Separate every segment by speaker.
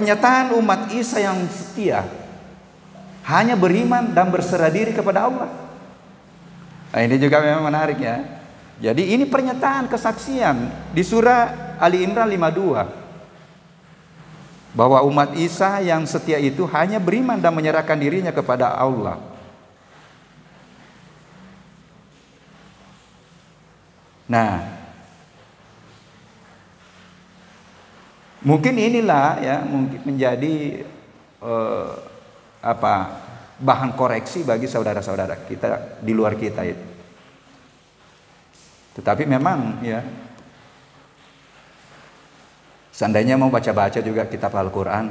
Speaker 1: Pernyataan umat Isa yang setia hanya beriman dan berserah diri kepada Allah. Nah, ini juga memang menarik ya. Jadi ini pernyataan kesaksian di surah Ali Imran 52 bahwa umat Isa yang setia itu hanya beriman dan menyerahkan dirinya kepada Allah. Nah, mungkin inilah ya mungkin menjadi bahan koreksi bagi saudara-saudara kita di luar kita itu. Tetapi memang ya, seandainya mau baca-baca juga kitab Al-Quran,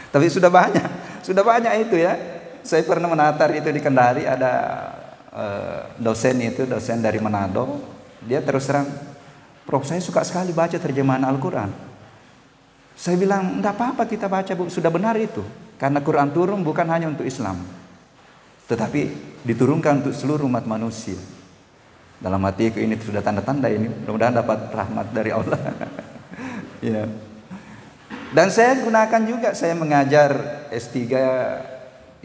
Speaker 1: tapi sudah banyak itu ya. Saya pernah menatar itu di Kendari, ada dosen dari Manado, dia terus terang, Prof, saya suka sekali baca terjemahan Al-Quran. Saya bilang, enggak apa-apa kita baca, Bu. Sudah benar itu. Karena Quran turun bukan hanya untuk Islam, tetapi diturunkan untuk seluruh umat manusia. Dalam hatiku ini sudah tanda-tanda ini, mudah-mudahan dapat rahmat dari Allah. Ya. Dan saya gunakan juga, saya mengajar S3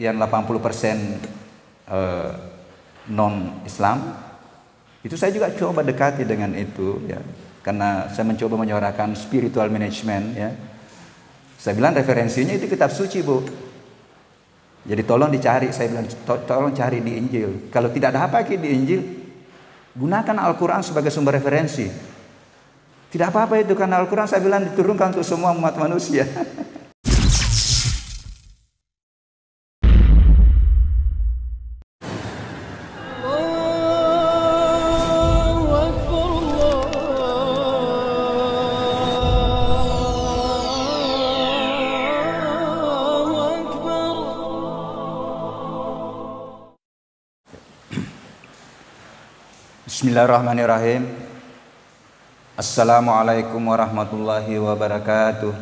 Speaker 1: yang 80% non-Islam. Itu saya juga coba dekati dengan itu ya. Karena saya mencoba menyuarakan spiritual management ya. Saya bilang referensinya itu kitab suci, Bu. Jadi tolong dicari, saya bilang tolong cari di Injil. Kalau tidak ada apa-apa di Injil, gunakan Al-Quran sebagai sumber referensi. Tidak apa-apa itu, karena Al-Quran saya bilang diturunkan untuk semua umat manusia. Bismillahirrahmanirrahim. Assalamualaikum warahmatullahi wabarakatuh.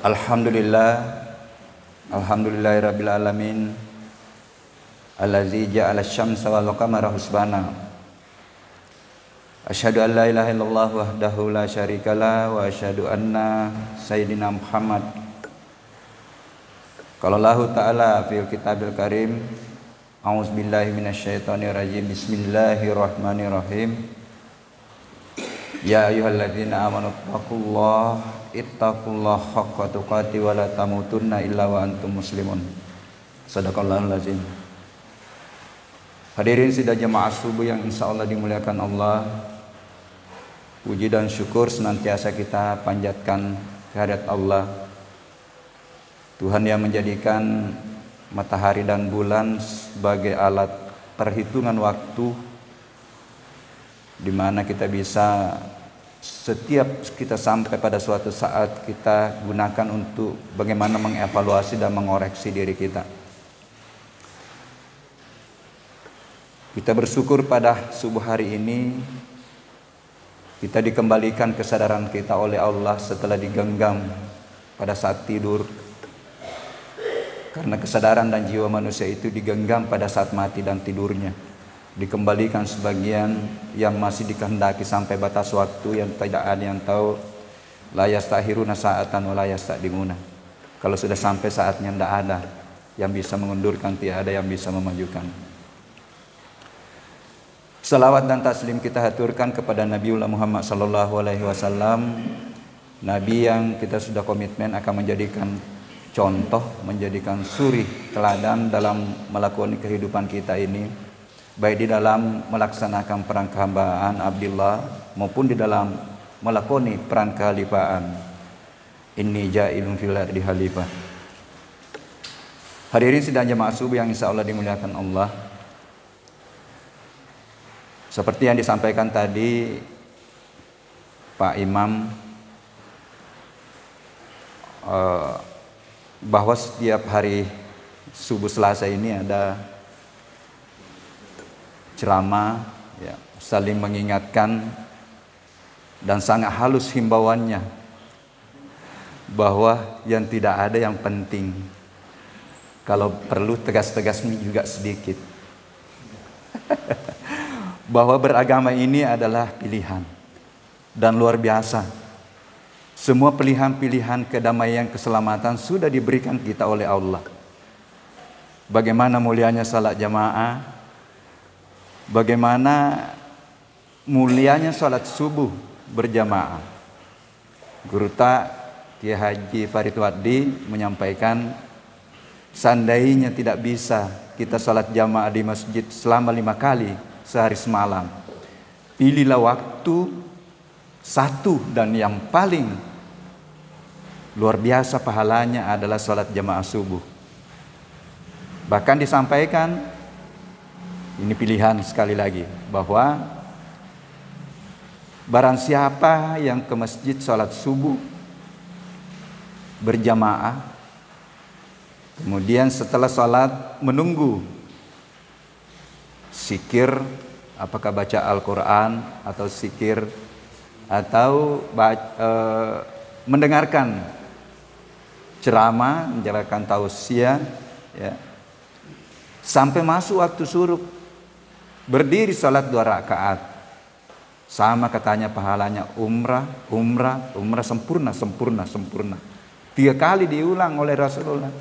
Speaker 1: Alhamdulillahirabbil alamin. Allazi ja'ala asy-syamsa wal qamara husbana. Asyhadu an la ilaha illallah wahdahu la syarikalah wa asyhadu anna sayyidina Muhammad. Qala Allah Ta'ala fil kitabil karim. A'udzubillahi minasyaitonirrajim. Bismillahirrahmanirrahim. Ya ayyuhalladzina amanu ittaqullaha haqqa tuqatih wa la tamutunna illa wa antum muslimun. Shadaqallahul azim. Hadirin sidang jemaah subuh yang insyaallah dimuliakan Allah. Puji dan syukur senantiasa kita panjatkan kehadirat Allah, Tuhan yang menjadikan matahari dan bulan sebagai alat perhitungan waktu, di mana kita bisa setiap kita sampai pada suatu saat kita gunakan untuk bagaimana mengevaluasi dan mengoreksi diri kita. Kita bersyukur pada subuh hari ini kita dikembalikan kesadaran kita oleh Allah setelah digenggam pada saat tidur. Karena kesadaran dan jiwa manusia itu digenggam pada saat mati dan tidurnya. Dikembalikan sebagian yang masih dikehendaki sampai batas waktu yang tidak ada yang tahu. La yastahiruna sa'atan wa la yastaqdimuna. Kalau sudah sampai saatnya tidak ada yang bisa mengundurkan, tidak ada yang bisa memajukan. Salawat dan taslim kita haturkan kepada Nabiullah Muhammad SAW, Nabi yang kita sudah komitmen akan menjadikan contoh, menjadikan suri teladan dalam melakoni kehidupan kita ini, baik di dalam melaksanakan peran kehambaan Abdillah maupun di dalam melakoni peran kehalifaan. Inni ja'ilun fil ardi khalifah. Hadirin sidang jemaah subuh yang insyaallah dimuliakan Allah. Seperti yang disampaikan tadi Pak Imam, bahwa setiap hari subuh Selasa ini ada ceramah ya, saling mengingatkan dan sangat halus himbauannya bahwa yang tidak ada yang penting, kalau perlu tegas-tegas juga sedikit. Bahwa beragama ini adalah pilihan dan luar biasa. Semua pilihan-pilihan kedamaian, keselamatan sudah diberikan kita oleh Allah. Bagaimana mulianya salat jamaah, bagaimana mulianya salat subuh berjamaah. Guru Tak Kiai Haji Farid Waddi menyampaikan, seandainya tidak bisa kita salat jamaah di masjid selama 5 kali sehari semalam, pilihlah waktu satu dan yang paling luar biasa pahalanya adalah salat jamaah subuh. Bahkan disampaikan, ini pilihan sekali lagi, bahwa barang siapa yang ke masjid salat subuh berjamaah, kemudian setelah salat menunggu zikir, apakah baca Al-Quran atau zikir atau mendengarkan ceramah, menjalankan tausiah, ya, sampai masuk waktu syuruk, berdiri salat 2 rakaat, sama katanya pahalanya umrah sempurna. 3 kali diulang oleh Rasulullah.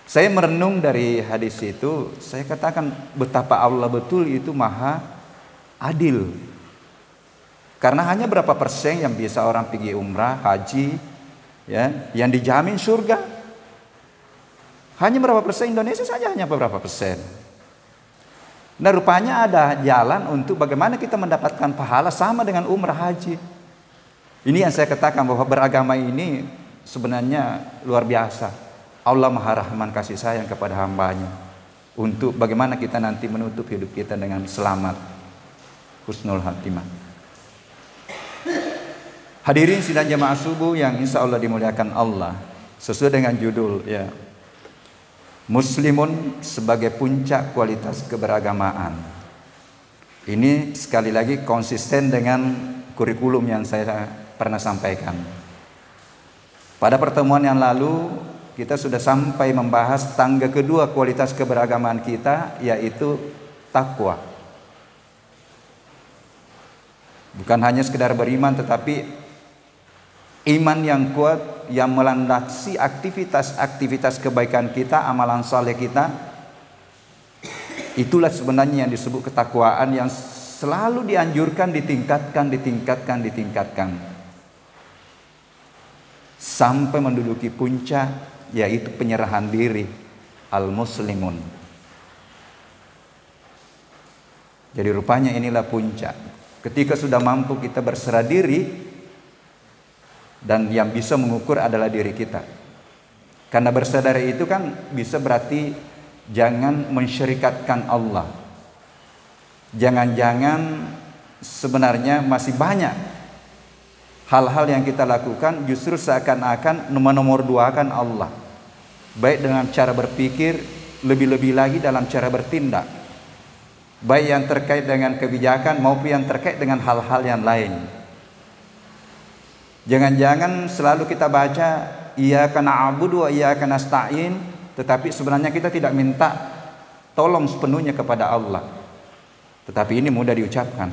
Speaker 1: Saya merenung dari hadis itu, saya katakan betapa Allah betul itu maha adil. Karena hanya berapa persen yang bisa orang pergi umrah, haji, ya, yang dijamin surga. Hanya berapa persen, Indonesia saja hanya beberapa persen. Nah, rupanya ada jalan untuk bagaimana kita mendapatkan pahala sama dengan umrah haji. Ini yang saya katakan bahwa beragama ini sebenarnya luar biasa. Allah Maha Rahman kasih sayang kepada hambanya untuk bagaimana kita nanti menutup hidup kita dengan selamat, husnul khatimah. Hadirin sidang jamaah subuh yang insya Allah dimuliakan Allah, sesuai dengan judul, ya, Muslimun sebagai puncak kualitas keberagamaan. Ini sekali lagi konsisten dengan kurikulum yang saya pernah sampaikan. Pada pertemuan yang lalu kita sudah sampai membahas tangga kedua kualitas keberagamaan kita, yaitu takwa. Bukan hanya sekedar beriman, tetapi iman yang kuat yang melandasi aktivitas-aktivitas kebaikan kita, amalan saleh kita. Itulah sebenarnya yang disebut ketakwaan, yang selalu dianjurkan ditingkatkan sampai menduduki puncak, yaitu penyerahan diri, al-muslimun. Jadi rupanya inilah puncak. Ketika sudah mampu kita berserah diri, dan yang bisa mengukur adalah diri kita. Karena bersadar itu kan bisa berarti jangan mensyirikatkan Allah. Jangan-jangan sebenarnya masih banyak hal-hal yang kita lakukan justru seakan-akan menomorduakan Allah. Baik dengan cara berpikir, lebih-lebih lagi dalam cara bertindak. Baik yang terkait dengan kebijakan maupun yang terkait dengan hal-hal yang lain. Jangan-jangan selalu kita baca iyyaka na'budu wa iyyaka nasta'in, tetapi sebenarnya kita tidak minta tolong sepenuhnya kepada Allah. Tetapi ini mudah diucapkan,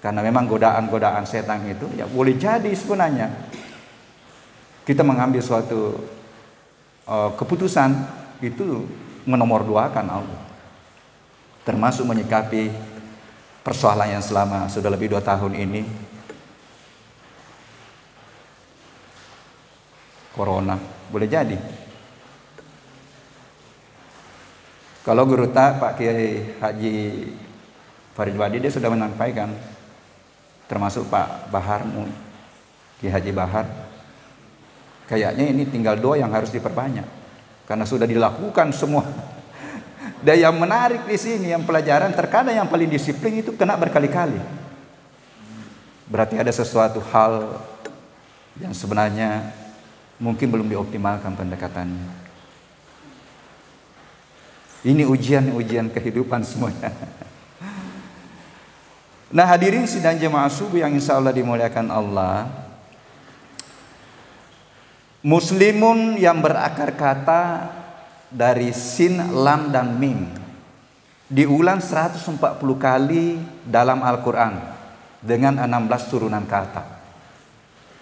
Speaker 1: karena memang godaan-godaan setan itu ya boleh jadi sebenarnya kita mengambil suatu keputusan itu menomorduakan Allah, termasuk menyikapi persoalan yang selama sudah lebih 2 tahun ini, Corona. Boleh jadi. Kalau Guru Tak Pak Kiai Haji Farid Waddi dia sudah menyampaikan, termasuk Pak Bahar, Kiai Haji Bahar, kayaknya ini tinggal doa yang harus diperbanyak karena sudah dilakukan semua. Dan yang menarik di sini, yang pelajaran terkadang yang paling disiplin itu kena berkali-kali. Berarti ada sesuatu hal yang sebenarnya mungkin belum dioptimalkan pendekatannya. Ini ujian-ujian kehidupan semuanya. Nah, hadirin sidang jemaah subuh yang insya Allah dimuliakan Allah, muslimun yang berakar kata dari sin, lam, dan mim diulang 140 kali dalam Al-Quran dengan 16 turunan kata.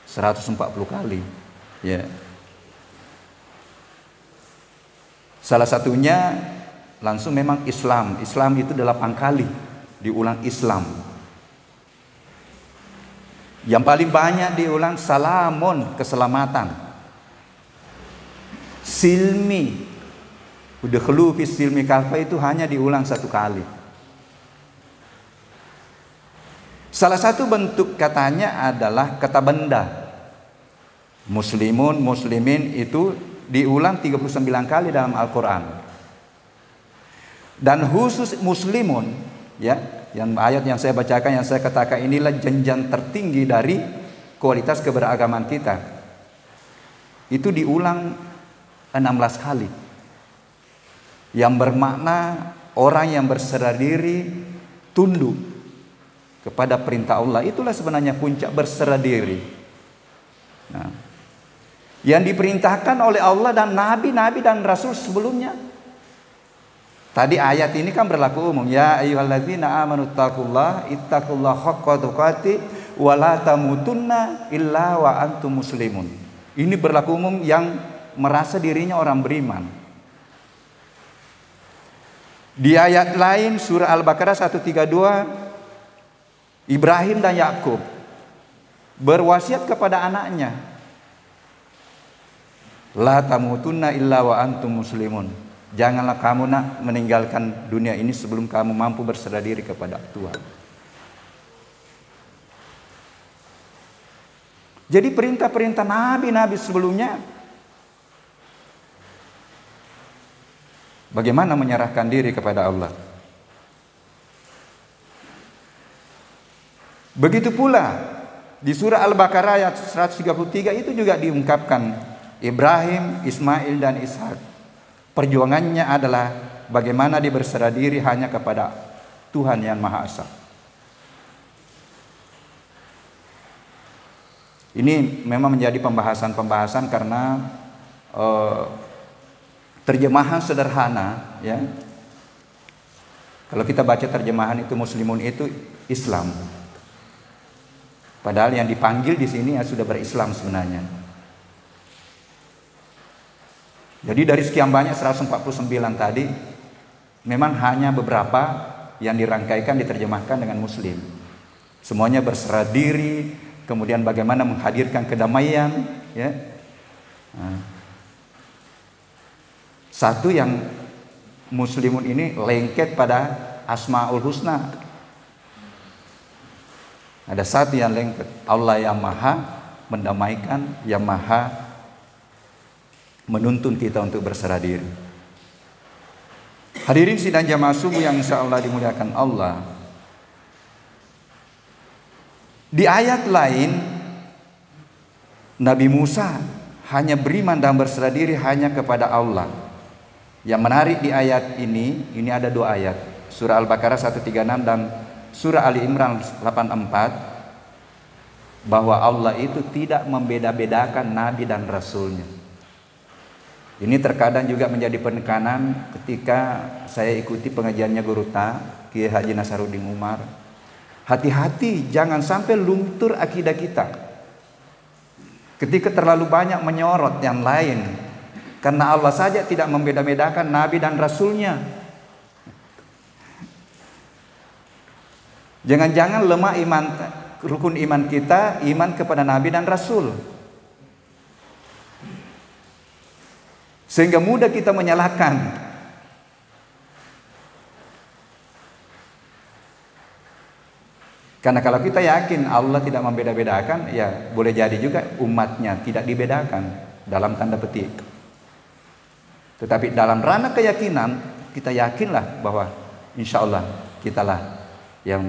Speaker 1: 140 kali. Ya. Salah satunya langsung memang Islam. Islam itu 8 kali diulang Islam. Yang paling banyak diulang salamun, keselamatan. Silmi, udkhulu fis silmi kafa, itu hanya diulang 1 kali. Salah satu bentuk katanya adalah kata benda. Muslimun, muslimin itu diulang 39 kali dalam Al-Quran. Dan khusus muslimun, ya, yang ayat yang saya bacakan, yang saya katakan inilah jenjang tertinggi dari kualitas keberagaman kita. Itu diulang 16 kali. Yang bermakna orang yang berserah diri tunduk kepada perintah Allah. Itulah sebenarnya puncak berserah diri. Nah, yang diperintahkan oleh Allah dan nabi-nabi dan rasul sebelumnya. Tadi ayat ini kan berlaku umum. Ya ayyuhalladzina amanu ittaqullaha haqqa tuqatih wa la tamutunna illa wa antum muslimun. Ini berlaku umum yang merasa dirinya orang beriman. Di ayat lain surah Al-Baqarah 132, Ibrahim dan Yakub berwasiat kepada anaknya, la tamutunna illa wa antum muslimun. Janganlah kamu meninggalkan dunia ini sebelum kamu mampu berserah diri kepada Tuhan. Jadi perintah-perintah nabi-nabi sebelumnya, bagaimana menyerahkan diri kepada Allah. Begitu pula di surah Al-Baqarah ayat 133 itu juga diungkapkan Ibrahim, Ismail dan Ishak. Perjuangannya adalah bagaimana dia berserah diri hanya kepada Tuhan yang Maha Esa. Ini memang menjadi pembahasan-pembahasan karena terjemahan sederhana, ya. Kalau kita baca terjemahan itu muslimun itu Islam. Padahal yang dipanggil di sini ya sudah berislam sebenarnya. Jadi dari sekian banyak 149 tadi, memang hanya beberapa yang dirangkaikan diterjemahkan dengan muslim. Semuanya berserah diri, kemudian bagaimana menghadirkan kedamaian, ya. Nah, satu yang muslimun ini lengket pada Asmaul Husna. Ada satu yang lengket, Allah yang maha mendamaikan, yang maha menuntun kita untuk berserah diri. Hadirin sidang jamaah subuh yang insya Allah dimuliakan Allah. Di ayat lain, Nabi Musa hanya beriman dan berserah diri hanya kepada Allah. Yang menarik di ayat ini ada 2 ayat. Surah Al-Baqarah 136 dan surah Ali Imran 84. Bahwa Allah itu tidak membeda-bedakan Nabi dan Rasulnya. Ini terkadang juga menjadi penekanan ketika saya ikuti pengajiannya Guru Ta, Kiai Haji Nasaruddin Umar. Hati-hati jangan sampai luntur akidah kita. Ketika terlalu banyak menyorot yang lain. Karena Allah saja tidak membeda-bedakan Nabi dan Rasulnya. Jangan-jangan lemah iman, rukun iman kita, iman kepada Nabi dan Rasul. Sehingga mudah kita menyalahkan. Karena kalau kita yakin Allah tidak membeda-bedakan, ya boleh jadi juga umatnya tidak dibedakan dalam tanda petik. Tetapi dalam ranah keyakinan, kita yakinlah bahwa insya Allah kitalah yang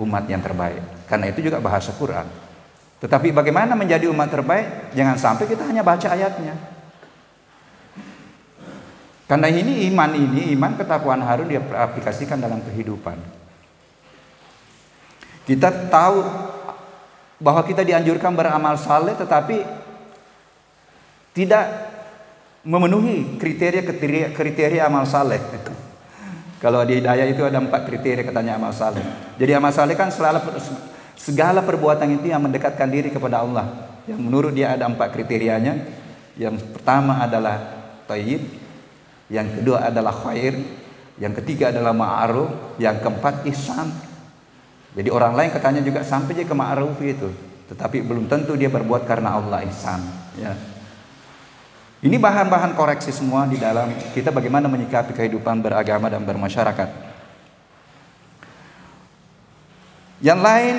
Speaker 1: umat yang terbaik. Karena itu juga bahasa Quran. Tetapi bagaimana menjadi umat terbaik? Jangan sampai kita hanya baca ayatnya. Karena iman ketakwaan harus diaplikasikan dalam kehidupan. Kita tahu bahwa kita dianjurkan beramal saleh, tetapi tidak memenuhi kriteria amal saleh. Kalau di Hidayah itu ada 4 kriteria katanya amal saleh. Jadi amal saleh kan segala perbuatan itu yang mendekatkan diri kepada Allah. yang menurut dia ada 4 kriterianya. Yang pertama adalah thayyib, yang kedua adalah khair, yang ketiga adalah ma'ruf, yang keempat ihsan. Jadi orang lain katanya juga sampai dia ke ma'ruf itu, tetapi belum tentu dia berbuat karena Allah, ihsan, ya. Ini bahan-bahan koreksi semua di dalam kita bagaimana menyikapi kehidupan beragama dan bermasyarakat. Yang lain,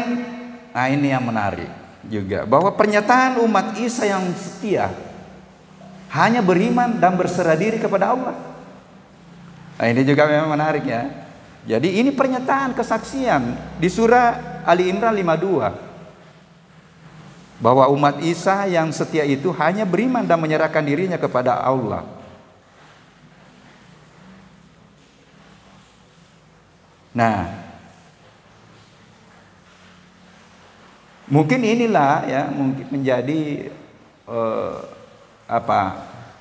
Speaker 1: nah ini yang menarik juga, bahwa pernyataan umat Isa yang setia hanya beriman dan berserah diri kepada Allah. Nah ini juga memang menarik ya. Jadi ini pernyataan kesaksian di surah Ali Imran 52. Bahwa umat Isa yang setia itu hanya beriman dan menyerahkan dirinya kepada Allah. Nah, mungkin inilah ya mungkin menjadi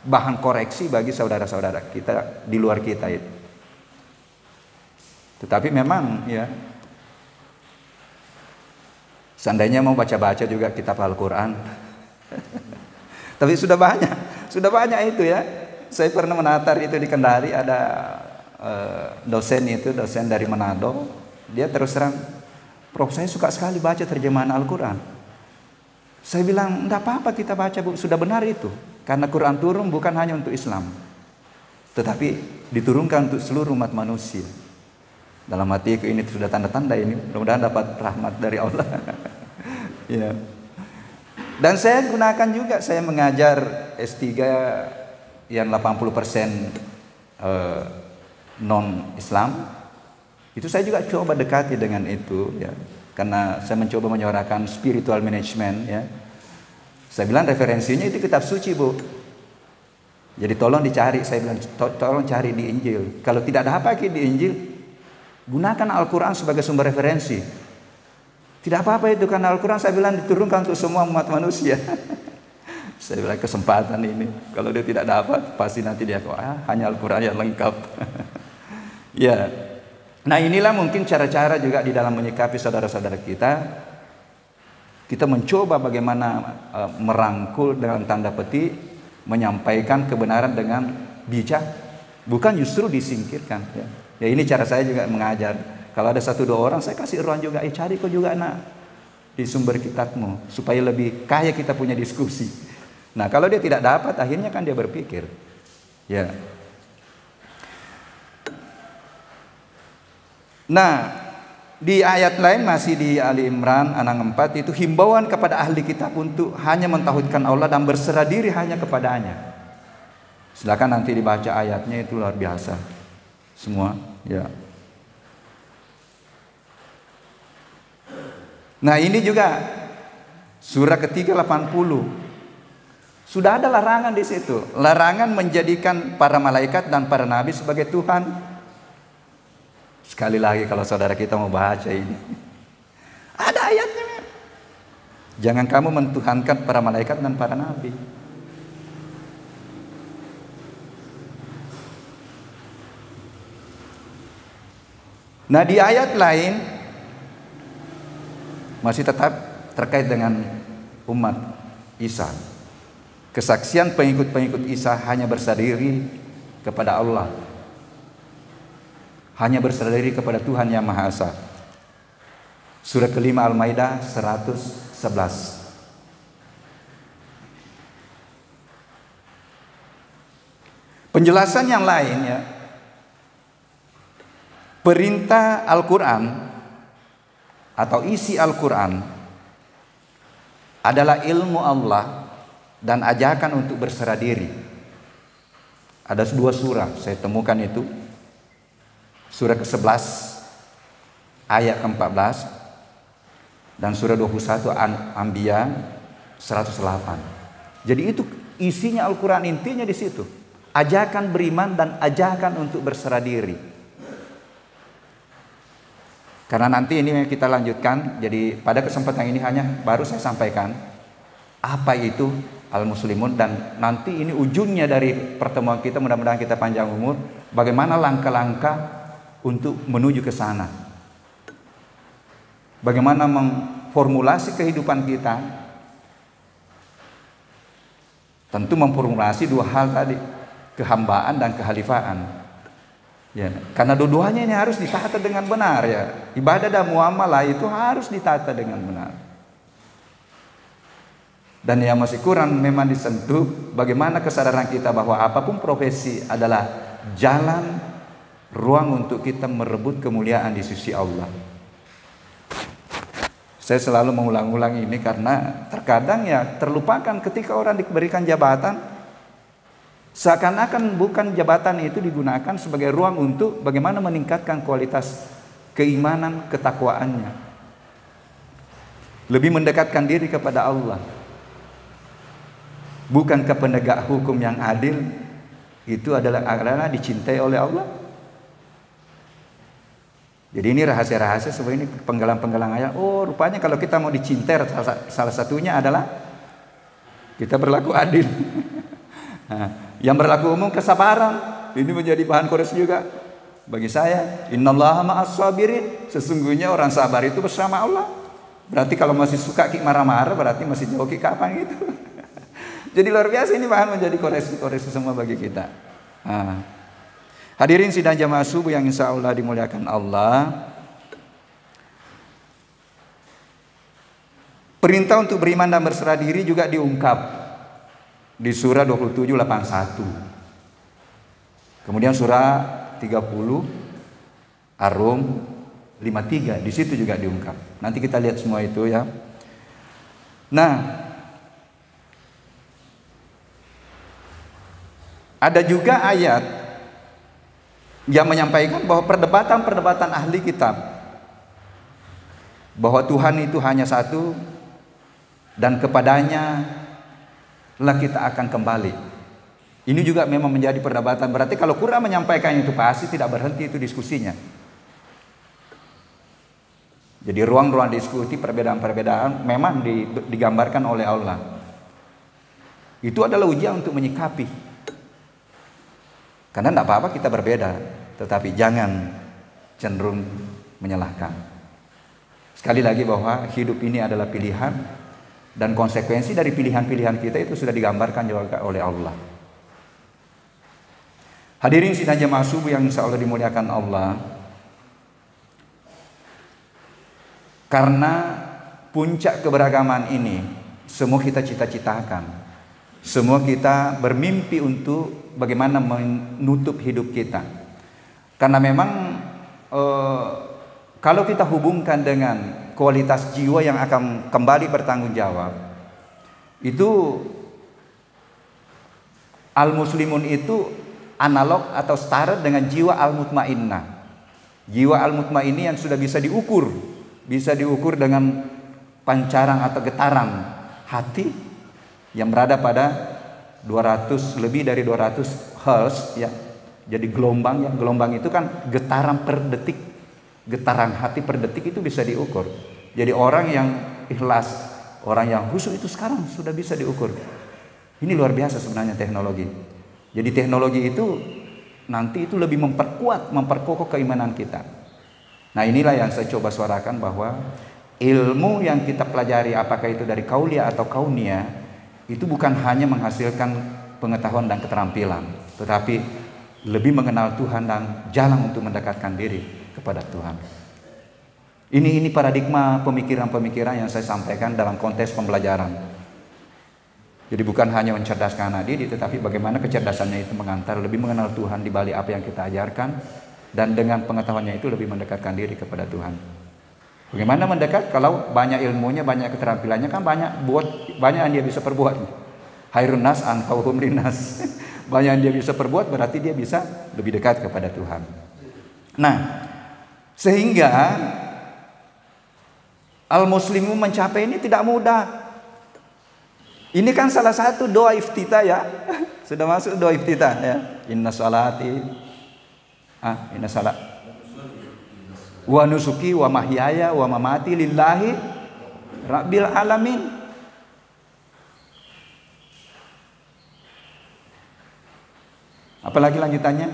Speaker 1: bahan koreksi bagi saudara-saudara kita di luar kita itu. Tetapi memang ya, seandainya mau baca-baca juga kitab Al-Quran. Tapi sudah banyak itu ya. Saya pernah menatar itu di Kendari, ada dosen dari Manado. Dia terus terang, Prof, saya suka sekali baca terjemahan Al-Quran. Saya bilang, enggak apa-apa kita baca, Bu. Sudah benar itu. Karena Quran turun bukan hanya untuk Islam, tetapi diturunkan untuk seluruh umat manusia. Dalam hatiku ini sudah tanda-tanda ini, mudah-mudahan dapat rahmat dari Allah. Ya. Dan saya gunakan juga, saya mengajar S3 yang 80% non-Islam. Itu saya juga coba dekati dengan itu ya. Karena saya mencoba menyuarakan spiritual management ya. Saya bilang referensinya itu kitab suci, Bu. Jadi tolong dicari, saya bilang tolong cari di Injil. Kalau tidak ada apa-apa di Injil, gunakan Al-Quran sebagai sumber referensi. Tidak apa-apa itu, karena Al-Quran saya bilang diturunkan untuk semua umat manusia. Saya bilang kesempatan ini, kalau dia tidak dapat, pasti nanti dia hanya Al-Quran yang lengkap. Ya. Nah inilah mungkin cara-cara juga di dalam menyikapi saudara-saudara kita. Kita mencoba bagaimana merangkul dalam tanda petik, menyampaikan kebenaran dengan bijak, bukan justru disingkirkan. Ya ini cara saya juga mengajar. Kalau ada 1-2 orang, saya kasih ruang juga. Cari kau juga nak di sumber kitabmu, supaya lebih kaya kita punya diskusi. Nah kalau dia tidak dapat, akhirnya kan dia berpikir. Ya. Nah, di ayat lain masih di Ali Imran 64 itu himbauan kepada ahli kitab untuk hanya mentauhidkan Allah dan berserah diri hanya kepadanya. Silakan nanti dibaca ayatnya, itu luar biasa. Semua, ya. Nah, ini juga surah ketiga 80. Sudah ada larangan di situ. Larangan menjadikan para malaikat dan para nabi sebagai Tuhan. Sekali lagi kalau saudara kita mau baca ini, ada ayatnya. Jangan kamu mentuhankan para malaikat dan para nabi. Nah di ayat lain masih tetap terkait dengan umat Isa. Kesaksian pengikut-pengikut Isa hanya berserah diri kepada Allah, hanya berserah diri kepada Tuhan Yang Maha Esa. Surah kelima Al-Maidah 111. Penjelasan yang lain ya, perintah Al-Quran atau isi Al-Quran adalah ilmu Allah dan ajakan untuk berserah diri. Ada 2 surah saya temukan itu. Surah ke-11 ayat ke-14 dan surah 21 Anbiya 108. Jadi itu isinya Al-Quran, intinya di situ. Ajakan beriman dan ajakan untuk berserah diri. Karena nanti ini kita lanjutkan. Jadi pada kesempatan ini hanya baru saya sampaikan apa itu Al-Muslimun, dan nanti ini ujungnya dari pertemuan kita, mudah-mudahan kita panjang umur, bagaimana langkah-langkah untuk menuju ke sana. Bagaimana memformulasi kehidupan kita Tentu memformulasi dua hal tadi, kehambaan dan kehalifaan. Ya, karena dua-duanya ini harus ditata dengan benar ya. Ibadah dan muamalah itu harus ditata dengan benar. Dan yang masih kurang memang disentuh bagaimana kesadaran kita bahwa apapun profesi adalah jalan ruang untuk kita merebut kemuliaan di sisi Allah. Saya selalu mengulang-ulang ini karena terkadang ya terlupakan ketika orang diberikan jabatan, seakan-akan bukan jabatan itu digunakan sebagai ruang untuk bagaimana meningkatkan kualitas keimanan, ketakwaannya, lebih mendekatkan diri kepada Allah. Bukankah penegak hukum yang adil itu adalah dicintai oleh Allah? Jadi ini rahasia-rahasia sebenarnya, ini penggalan-penggalan ayat. Oh, rupanya kalau kita mau dicintai, salah satunya adalah kita berlaku adil. Nah, yang berlaku umum kesabaran, ini menjadi bahan koreksi juga bagi saya. Innallaha ma'as sabirin, sesungguhnya orang sabar itu bersama Allah. Berarti kalau masih suka marah-marah, berarti masih jauh kapan gitu. Jadi luar biasa, ini bahan menjadi koreksi-koreksi semua bagi kita. Nah, hadirin sidang jamaah subuh yang insya Allah dimuliakan Allah. Perintah untuk beriman dan berserah diri juga diungkap di surah 27:81. Kemudian surah 30 Ar-Rum 53, di situ juga diungkap. Nanti kita lihat semua itu ya. Nah, ada juga ayat yang menyampaikan bahwa perdebatan ahli kitab bahwa Tuhan itu hanya satu dan kepadanya lah kita akan kembali. Ini juga memang menjadi perdebatan. Berarti kalau Quran menyampaikan itu pasti tidak berhenti itu diskusinya. Jadi ruang-ruang diskusi perbedaan-perbedaan memang digambarkan oleh Allah. Itu adalah ujian untuk menyikapi. Karena tidak apa-apa kita berbeda, tetapi jangan cenderung menyalahkan. Sekali lagi bahwa hidup ini adalah pilihan, dan konsekuensi dari pilihan-pilihan kita itu sudah digambarkan juga oleh Allah. Hadirin sidang jamaah subuh yang insya Allah dimuliakan Allah. Karena puncak keberagaman ini semua kita cita-citakan, semua kita bermimpi untuk bagaimana menutup hidup kita. Karena memang kalau kita hubungkan dengan kualitas jiwa yang akan kembali bertanggung jawab, itu al-muslimun itu analog atau setara dengan jiwa al-mutmainnah. Jiwa al-mutmainnah yang sudah bisa diukur dengan pancaran atau getaran hati yang berada pada 200, lebih dari 200 Hz ya. Jadi gelombang itu kan getaran per detik, getaran hati per detik itu bisa diukur. Jadi orang yang ikhlas, orang yang khusyuk itu sekarang sudah bisa diukur. Ini luar biasa sebenarnya teknologi. Jadi teknologi itu nanti itu lebih memperkokoh keimanan kita. Nah, inilah yang saya coba suarakan bahwa ilmu yang kita pelajari, apakah itu dari kauliah atau kauniyah, itu bukan hanya menghasilkan pengetahuan dan keterampilan, tetapi lebih mengenal Tuhan dan jalan untuk mendekatkan diri kepada Tuhan. Ini paradigma pemikiran-pemikiran yang saya sampaikan dalam konteks pembelajaran. Jadi bukan hanya mencerdaskan anak didik, tetapi bagaimana kecerdasannya itu mengantar lebih mengenal Tuhan di balik apa yang kita ajarkan, dan dengan pengetahuannya itu lebih mendekatkan diri kepada Tuhan. Bagaimana mendekat? Kalau banyak ilmunya, banyak keterampilannya, kan banyak yang dia bisa perbuat. Khairun nas anfa'uhum linnas. Banyak yang dia bisa perbuat, berarti dia bisa lebih dekat kepada Tuhan. Nah, sehingga al-muslimu mencapai ini tidak mudah. Ini kan salah satu doa iftitah ya. Sudah masuk doa iftitah ya. Inna salati inna salat wa nusuki wa mahyaya wa mamati lillahi rabbil alamin. Apalagi lanjutannya?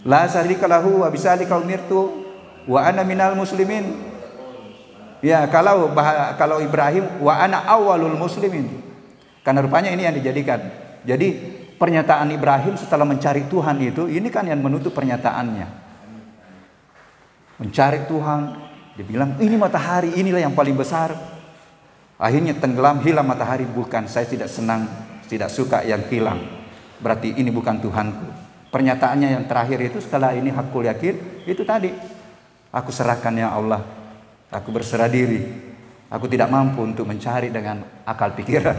Speaker 1: La syarika lahu wa bidzalika umirtu wa ana minal muslimin. Ya, kalau Ibrahim wa ana awwalul muslimin. Karena rupanya ini yang dijadikan. Jadi pernyataan Ibrahim setelah mencari Tuhan itu, ini kan yang menutup pernyataannya. Mencari Tuhan, dia bilang ini matahari, inilah yang paling besar. Akhirnya tenggelam, hilang matahari. Bukan, saya tidak senang, tidak suka yang hilang. Berarti ini bukan Tuhanku. Pernyataannya yang terakhir itu setelah ini hakul yakin, itu tadi. Aku serahkan ya Allah. Aku berserah diri. Aku tidak mampu untuk mencari dengan akal pikiran.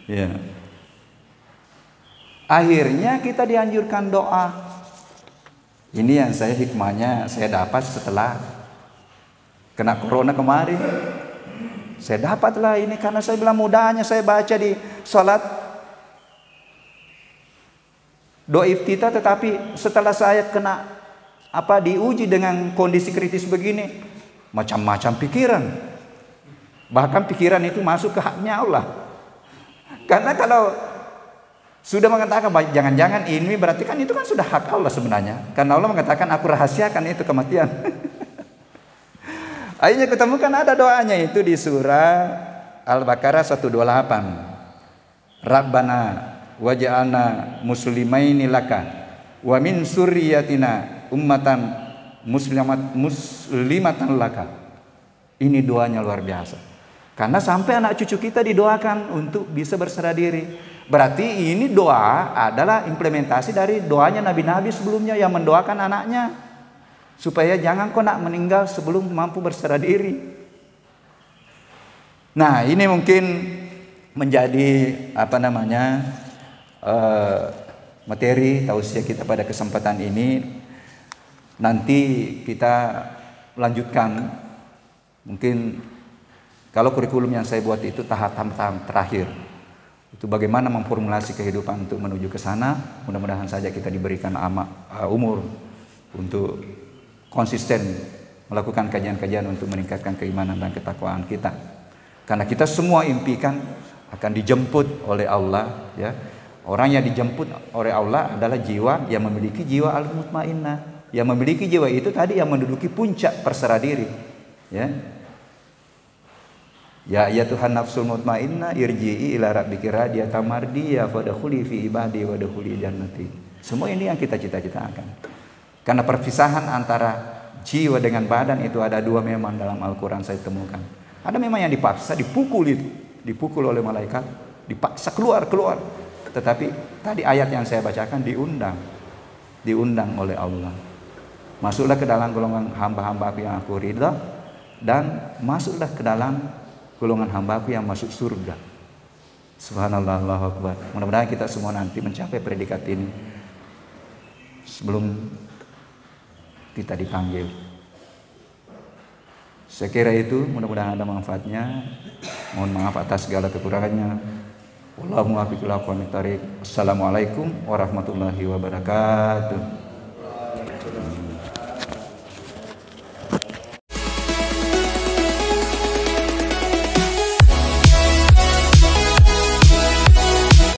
Speaker 1: Ya. Akhirnya kita dianjurkan doa. Ini yang hikmahnya saya dapat setelah kena corona kemarin. Saya dapatlah ini karena saya bilang mudahnya saya baca di sholat doa iftitah, tetapi setelah saya kena diuji dengan kondisi kritis begini, macam-macam pikiran. Bahkan pikiran itu masuk ke haknya Allah. Karena kalau sudah mengatakan jangan-jangan ini berarti kan itu kan sudah hak Allah sebenarnya. Karena Allah mengatakan aku rahasiakan itu kematian. Akhirnya ketemukan ada doanya itu di surah Al-Baqarah 128. Rabbana waj'alna muslimaini laka wa min surriyatina ummatan muslimatan laka. Ini doanya luar biasa. Karena sampai anak cucu kita didoakan untuk bisa berserah diri. Berarti ini doa adalah implementasi dari doanya nabi-nabi sebelumnya yang mendoakan anaknya supaya jangan kau nak meninggal sebelum mampu berserah diri. Nah, ini mungkin menjadi materi tausiah kita pada kesempatan ini. Nanti kita lanjutkan. Mungkin kalau kurikulum yang saya buat itu tahap-tahap terakhir. Itu bagaimana memformulasi kehidupan untuk menuju ke sana. Mudah-mudahan saja kita diberikan umur untuk konsisten melakukan kajian-kajian untuk meningkatkan keimanan dan ketakwaan kita. Karena kita semua impikan akan dijemput oleh Allah, ya. Orang yang dijemput oleh Allah adalah jiwa yang memiliki jiwa al-mutmainnah. Yang memiliki jiwa itu tadi yang menduduki puncak perserah diri, ya. Ya Tuhan nafsul mutmainnah irji'i ila rabbiki radiyatan mardiyah fadkhuli fi ibadi wadkhuli jannati. Semua ini yang kita cita-citakan. Karena perpisahan antara jiwa dengan badan itu ada dua memang dalam Al-Quran saya temukan. Ada memang yang dipaksa, dipukul oleh malaikat, dipaksa keluar. Tetapi tadi ayat yang saya bacakan diundang oleh Allah. Masuklah ke dalam golongan hamba-hambaku yang aku ridha, dan masuklah ke dalam golongan hambaku yang masuk surga. Subhanallah, Allahu Akbar. Mudah-mudahan kita semua nanti mencapai predikat ini sebelum kita dipanggil. Saya kira itu, mudah-mudahan ada manfaatnya. Mohon maaf atas segala kekurangannya. Wallahu muwaffiq ila aqwamit thariq. Assalamualaikum warahmatullahi wabarakatuh.